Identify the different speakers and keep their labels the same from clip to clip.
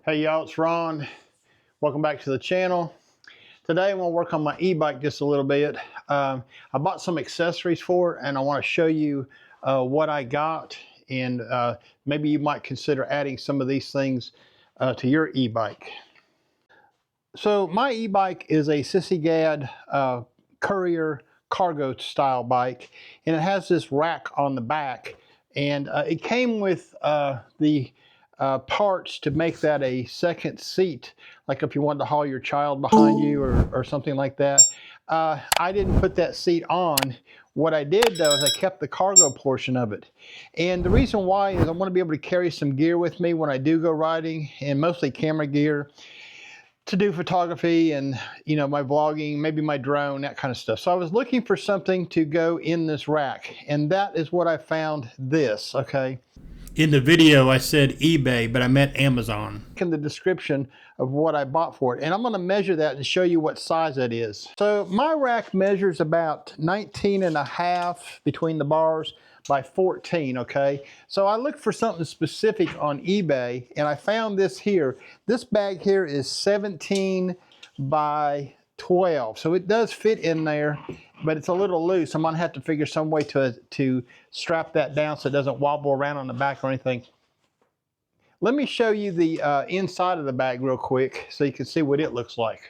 Speaker 1: Hey y'all, it's Ron. Welcome back to the channel. Today I'm going to work on my e-bike just a little bit. I bought some accessories for it and I want to show you what I got, and maybe you might consider adding some of these things to your e-bike. So my e-bike is a Sissy courier cargo style bike, and it has this rack on the back, and it came with the parts to make that a second seat, like if you wanted to haul your child behind you or something like that. I didn't put that seat on. What I did though is I kept the cargo portion of it. And the reason why is I want to be able to carry some gear with me when I do go riding, and mostly camera gear to do photography and, you know, my vlogging, maybe my drone, that kind of stuff. So I was looking for something to go in this rack, and that is what I found. This, okay.
Speaker 2: In the video, I said eBay, but I meant Amazon.
Speaker 1: In the description of what I bought for it, and I'm going to measure that and show you what size that is. So my rack measures about 19.5 between the bars by 14, okay? So I looked for something specific on eBay, and I found this here. This bag here is 17 by 12, so it does fit in there, but it's a little loose. I'm gonna have to figure some way to strap that down so it doesn't wobble around on the back or anything. Let me show you the inside of the bag real quick so you can see what it looks like.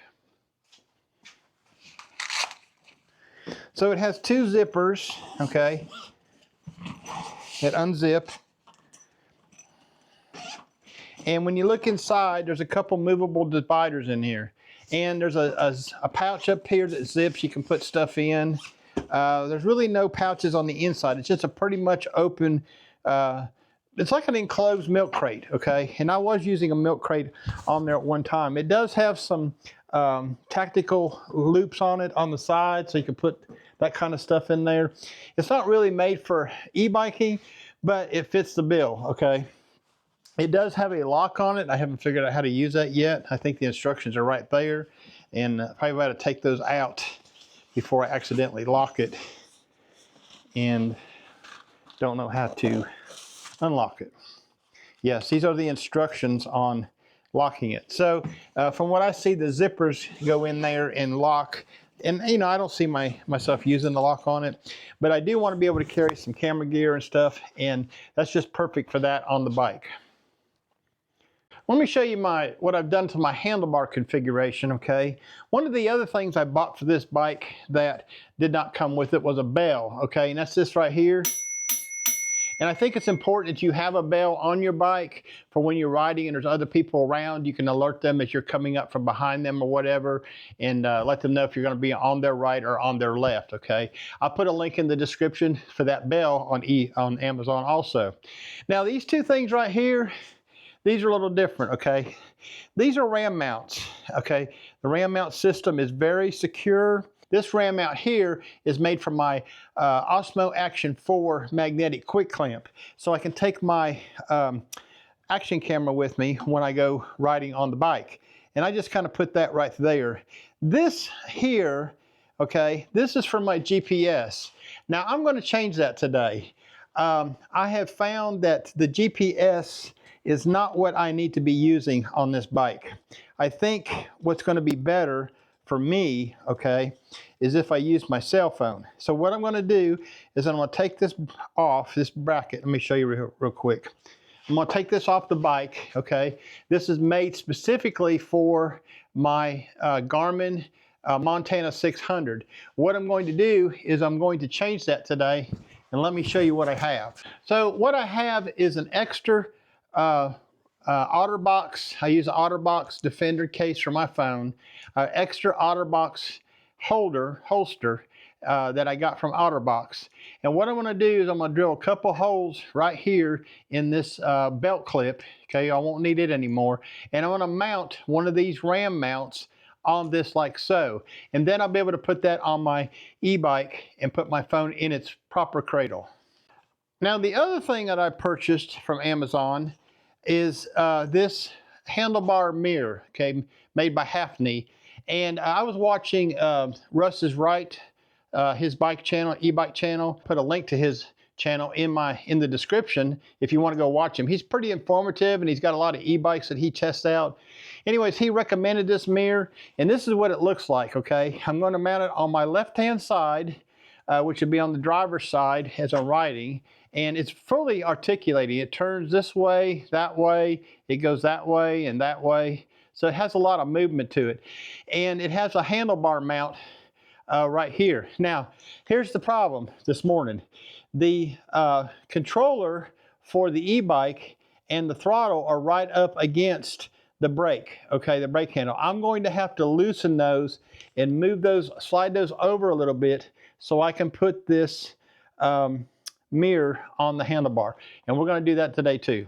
Speaker 1: So it has two zippers, okay, that unzip. And when you look inside, there's a couple movable dividers in here. And there's a pouch up here that zips, you can put stuff in. There's really no pouches on the inside. It's just a pretty much open, it's like an enclosed milk crate, okay? And I was using a milk crate on there at one time. It does have some tactical loops on it on the side, so you can put that kind of stuff in there. It's not really made for e-biking, but it fits the bill, okay? It does have a lock on it. I haven't figured out how to use that yet. I think the instructions are right there, and probably got to take those out before I accidentally lock it, and don't know how to unlock it. Yes, these are the instructions on locking it. So from what I see, the zippers go in there and lock. And, you know, I don't see myself using the lock on it, but I do want to be able to carry some camera gear and stuff, and that's just perfect for that on the bike. Let me show you what I've done to my handlebar configuration, okay? One of the other things I bought for this bike that did not come with it was a bell, okay? And that's this right here. And I think it's important that you have a bell on your bike for when you're riding and there's other people around. You can alert them as you're coming up from behind them or whatever, and let them know if you're going to be on their right or on their left, okay? I'll put a link in the description for that bell on Amazon also. Now these two things right here, these are a little different, okay? These are ram mounts, okay? The ram mount system is very secure. This ram mount here is made from my Osmo Action 4 magnetic quick clamp. So I can take my action camera with me when I go riding on the bike. And I just kind of put that right there. This here, okay, this is for my GPS. Now I'm going to change that today. I have found that the GPS is not what I need to be using on this bike. I think what's going to be better for me, okay, is if I use my cell phone. So what I'm going to do is I'm going to take this off, this bracket. Let me show you real quick. I'm going to take this off the bike, okay? This is made specifically for my Garmin Montana 600. What I'm going to do is I'm going to change that today, and let me show you what I have. So what I have is an extra OtterBox. I use an OtterBox Defender case for my phone. Extra OtterBox holster that I got from OtterBox. And what I'm going to do is I'm going to drill a couple holes right here in this belt clip. Okay, I won't need it anymore. And I'm going to mount one of these ram mounts on this like so. And then I'll be able to put that on my e-bike and put my phone in its proper cradle. Now the other thing that I purchased from Amazon is this handlebar mirror, okay, made by Hafni. And I was watching Russ is Right, his bike channel, e-bike channel, put a link to his channel in the description if you want to go watch him. He's pretty informative, and he's got a lot of e-bikes that he tests out. Anyways, he recommended this mirror, and this is what it looks like, okay? I'm going to mount it on my left-hand side, which would be on the driver's side as I'm riding, and it's fully articulating. It turns this way, it goes that way, and that way. So it has a lot of movement to it. And it has a handlebar mount right here. Now, here's the problem this morning. The controller for the e-bike and the throttle are right up against the brake, okay, the brake handle. I'm going to have to loosen those and move those, slide those over a little bit so I can put this mirror on the handlebar. And we're going to do that today too.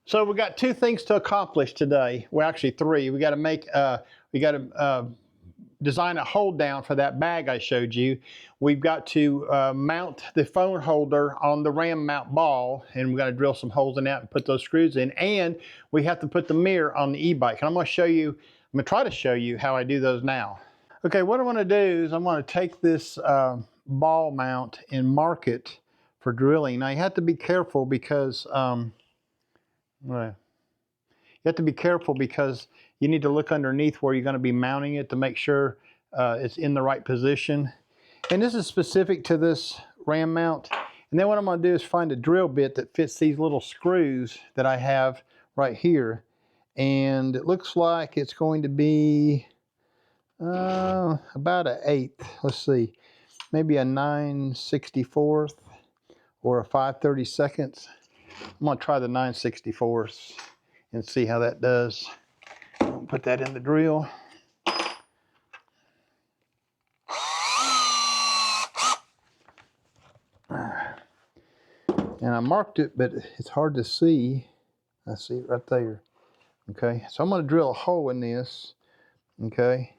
Speaker 1: So we got two things to accomplish today. Well, actually three. We got to design a hold down for that bag I showed you. We've got to mount the phone holder on the ram mount ball, and we've got to drill some holes in that and put those screws in. And we have to put the mirror on the e-bike. And I'm going to try to show you how I do those now. Okay, what I want to do is I'm going to take this ball mount and mark it for drilling. Now you have to be careful because you need to look underneath where you're going to be mounting it to make sure it's in the right position. And this is specific to this ram mount. And then what I'm going to do is find a drill bit that fits these little screws that I have right here. And it looks like it's going to be about an 1/8. Let's see, maybe a 9/64 or a 5/32. I'm going to try the 9/64 and see how that does. I'll put that in the drill. And I marked it, but it's hard to see. I see it right there. Okay, so I'm going to drill a hole in this. Okay.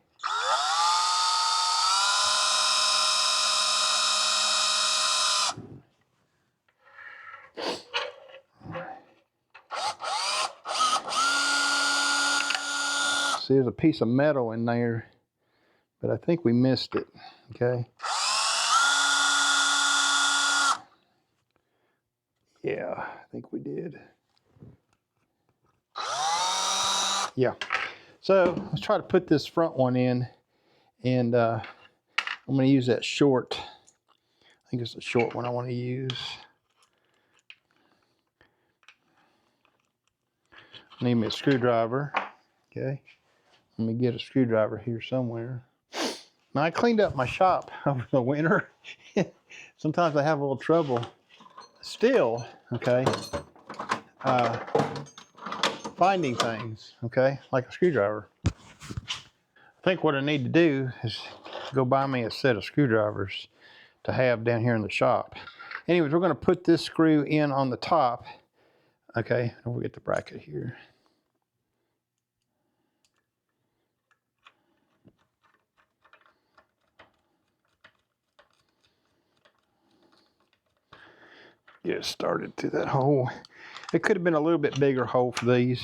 Speaker 1: See, there's a piece of metal in there, but I think we missed it. Okay. Yeah, I think we did. Yeah. So let's try to put this front one in, and I'm going to use that short. I think it's a short one I want to use. Need me a screwdriver. Okay. Let me get a screwdriver here somewhere. Now I cleaned up my shop over the winter. Sometimes I have a little trouble still, okay, finding things, okay, like a screwdriver. I think what I need to do is go buy me a set of screwdrivers to have down here in the shop. Anyways, we're going to put this screw in on the top. Okay, and we'll get the bracket here. Get it started through that hole. It could have been a little bit bigger hole for these.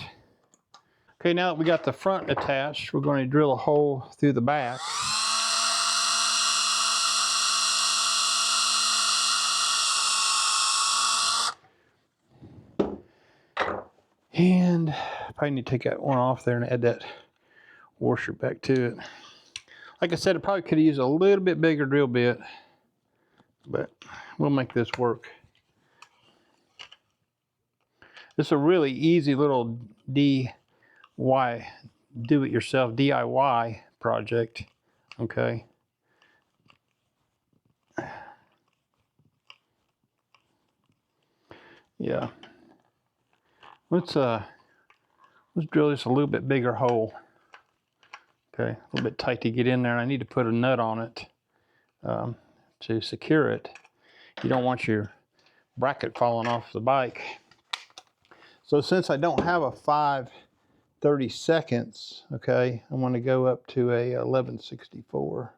Speaker 1: Okay, now that we got the front attached, we're going to drill a hole through the back. And probably need to take that one off there and add that washer back to it. Like I said, it probably could have used a little bit bigger drill bit, but we'll make this work. This is a really easy little do-it-yourself DIY project, okay? Yeah. Let's drill this a little bit bigger hole. Okay, a little bit tight to get in there, and I need to put a nut on it to secure it. You don't want your bracket falling off the bike. So since I don't have a 5/32, okay, I'm going to go up to a 11/64. I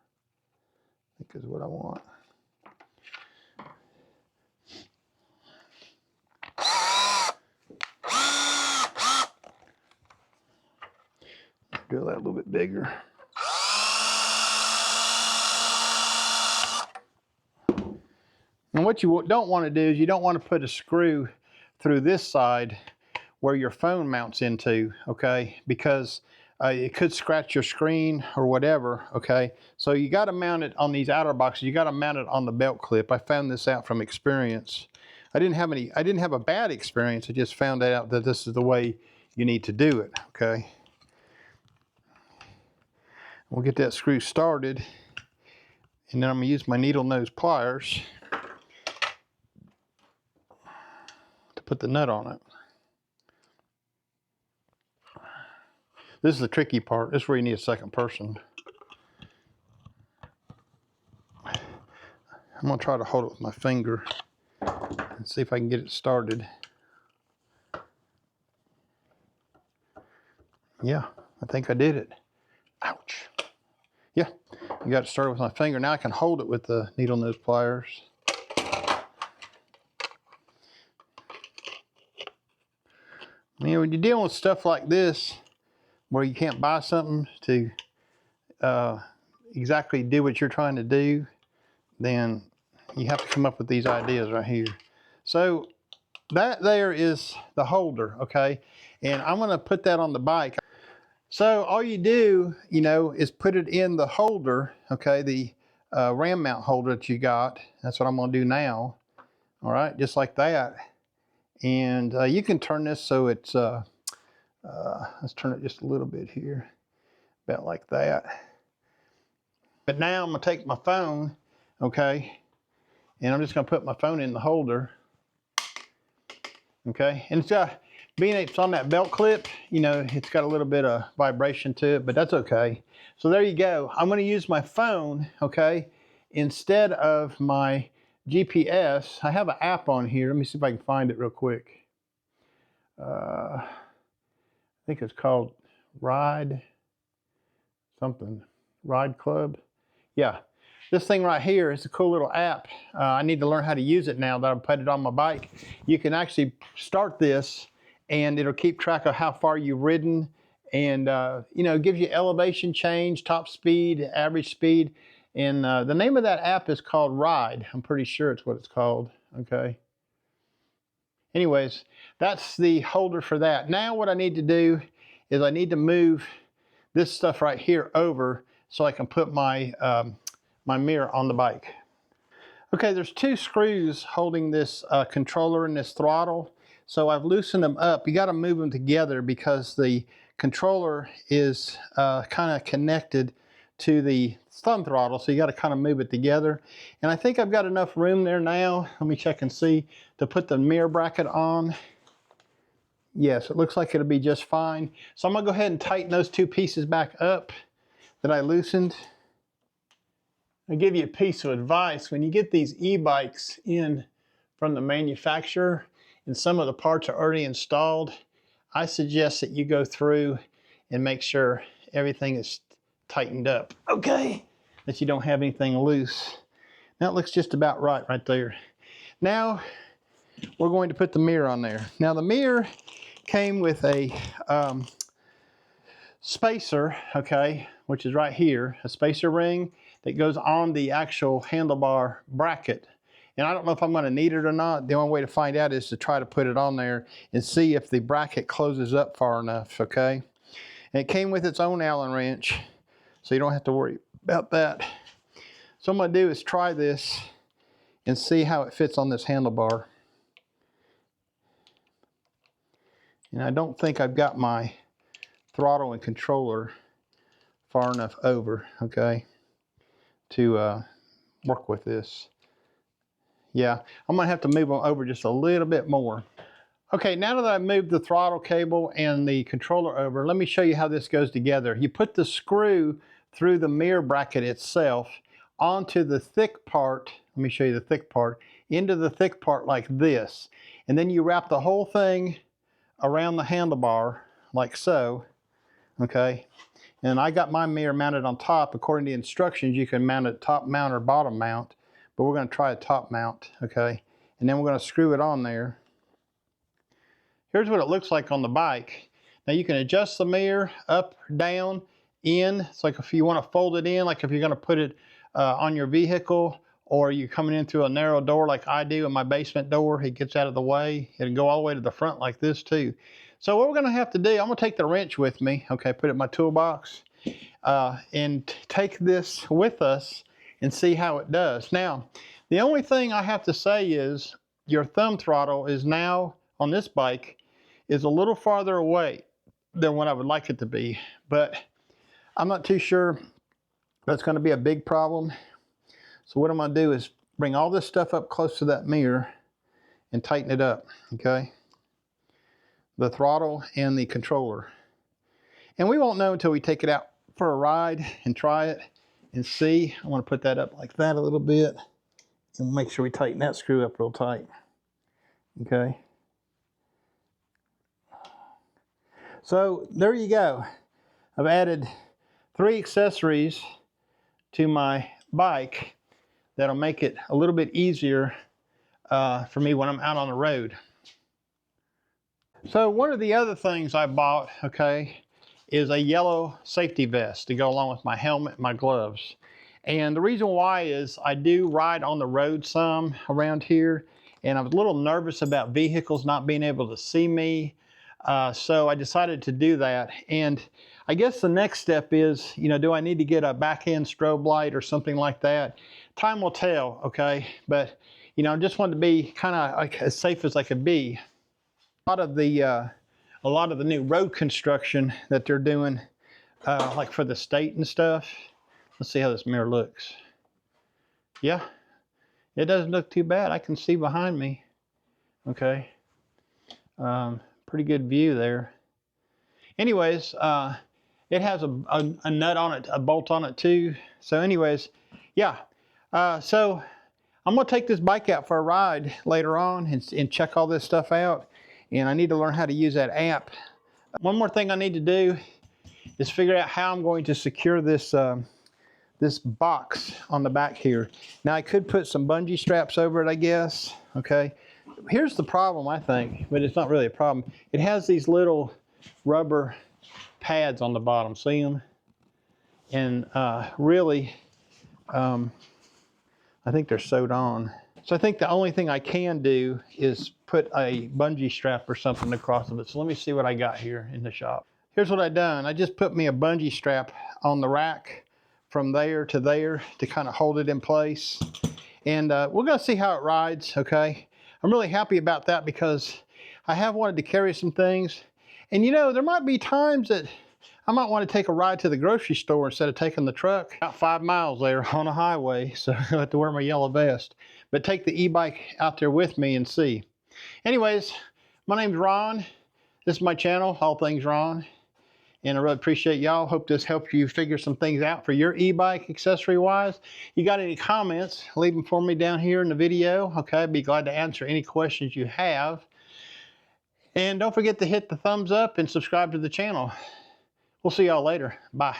Speaker 1: think is what I want. Drill that a little bit bigger. And what you don't want to do is you don't want to put a screw through this side where your phone mounts into, okay? Because it could scratch your screen or whatever, okay? So you got to mount it on these outer boxes. You got to mount it on the belt clip. I found this out from experience. I didn't have a bad experience. I just found out that this is the way you need to do it, okay? We'll get that screw started, and then I'm gonna use my needle nose pliers to put the nut on it. This is the tricky part. This is where you need a second person. I'm gonna try to hold it with my finger and see if I can get it started. Yeah, I think I did it. Ouch. Yeah, I got it started with my finger. Now I can hold it with the needle nose pliers. You know, when you're dealing with stuff like this, where you can't buy something to exactly do what you're trying to do, then you have to come up with these ideas right here. So that there is the holder, okay? And I'm gonna put that on the bike. So all you do, you know, is put it in the holder, okay? The ram mount holder that you got. That's what I'm gonna do now. All right, just like that. And you can turn this so it's, let's turn it just a little bit here, about like that. But now I'm gonna take my phone, okay? And I'm just gonna put my phone in the holder, okay? And it's being it's on that belt clip, you know, it's got a little bit of vibration to it, but that's okay. So there you go. I'm gonna use my phone, okay, instead of my GPS. I have an app on here. Let me see if I can find it real quick. I think it's called Ride something, Ride Club. Yeah, this thing right here is a cool little app. I need to learn how to use it now that I've put it on my bike. You can actually start this and it'll keep track of how far you've ridden, and you know, it gives you elevation change, top speed, average speed. And the name of that app is called Ride. I'm pretty sure it's what it's called, okay? Anyways, that's the holder for that. Now what I need to do is I need to move this stuff right here over so I can put my, my mirror on the bike. Okay, there's two screws holding this controller and this throttle. So I've loosened them up. You got to move them together because the controller is kind of connected to the thumb throttle, so you got to kind of move it together. And I think I've got enough room there now. Let me check and see, to put the mirror bracket on. Yes, it looks like it'll be just fine. So I'm gonna go ahead and tighten those two pieces back up that I loosened. I'll give you a piece of advice. When you get these e-bikes in from the manufacturer and some of the parts are already installed, I suggest that you go through and make sure everything is tightened up, okay? That you don't have anything loose. Now it looks just about right there. Now we're going to put the mirror on there. Now the mirror came with a spacer, okay, which is right here, a spacer ring that goes on the actual handlebar bracket. And I don't know if I'm going to need it or not. The only way to find out is to try to put it on there and see if the bracket closes up far enough, okay? And it came with its own Allen wrench, so you don't have to worry about that. So what I'm going to do is try this and see how it fits on this handlebar. And I don't think I've got my throttle and controller far enough over, okay, to work with this. Yeah, I'm gonna have to move them over just a little bit more. Okay, now that I've moved the throttle cable and the controller over, let me show you how this goes together. You put the screw through the mirror bracket itself onto the thick part. Let me show you the thick part, into the thick part like this. And then you wrap the whole thing around the handlebar like so, okay? And I got my mirror mounted on top. According to the instructions, you can mount it top mount or bottom mount, but we're gonna try a top mount, okay? And then we're gonna screw it on there. Here's what it looks like on the bike. Now you can adjust the mirror up, down, in. It's like if you wanna fold it in, like if you're gonna put it on your vehicle, or you're coming in through a narrow door like I do in my basement door, it gets out of the way. It'll go all the way to the front like this too. So what we're gonna have to do, I'm gonna take the wrench with me, okay, put it in my toolbox, and take this with us and see how it does. Now, the only thing I have to say is your thumb throttle is now, on this bike, is a little farther away than what I would like it to be, but I'm not too sure that's gonna be a big problem. So what I'm gonna do is bring all this stuff up close to that mirror and tighten it up, okay? The throttle and the controller. And we won't know until we take it out for a ride and try it and see. I want to put that up like that a little bit and make sure we tighten that screw up real tight. Okay. So there you go. I've added 3 accessories to my bike that'll make it a little bit easier for me when I'm out on the road. So one of the other things I bought, okay, is a yellow safety vest to go along with my helmet and my gloves. And the reason why is I do ride on the road some around here, and I was a little nervous about vehicles not being able to see me. So I decided to do that. And I guess the next step is, you know, do I need to get a back end strobe light or something like that? Time will tell, okay? But, you know, I just wanted to be kind of like as safe as I could be. A lot of the new road construction that they're doing, like for the state and stuff. Let's see how this mirror looks. Yeah, it doesn't look too bad. I can see behind me. Okay, pretty good view there. Anyways, it has a nut on it, a bolt on it too. So anyways, yeah. So I'm gonna take this bike out for a ride later on and check all this stuff out. And I need to learn how to use that app. One more thing I need to do is figure out how I'm going to secure this this box on the back here. Now I could put some bungee straps over it, I guess. Okay. Here's the problem, I think, but it's not really a problem. It has these little rubber pads on the bottom. See them? And really, I think they're sewed on. So I think the only thing I can do is put a bungee strap or something across of it. So let me see what I got here in the shop. Here's what I done. I just put me a bungee strap on the rack from there to kind of hold it in place. And we're gonna see how it rides, okay? I'm really happy about that because I have wanted to carry some things. And you know, there might be times that I might want to take a ride to the grocery store instead of taking the truck. About 5 miles there on a highway, so I have to wear my yellow vest. But take the e-bike out there with me and see. Anyways, my name's Ron. This is my channel, All Things Ron. And I really appreciate y'all. Hope this helped you figure some things out for your e-bike accessory-wise. You got any comments, leave them for me down here in the video. Okay, I'd be glad to answer any questions you have. And don't forget to hit the thumbs up and subscribe to the channel. We'll see y'all later. Bye.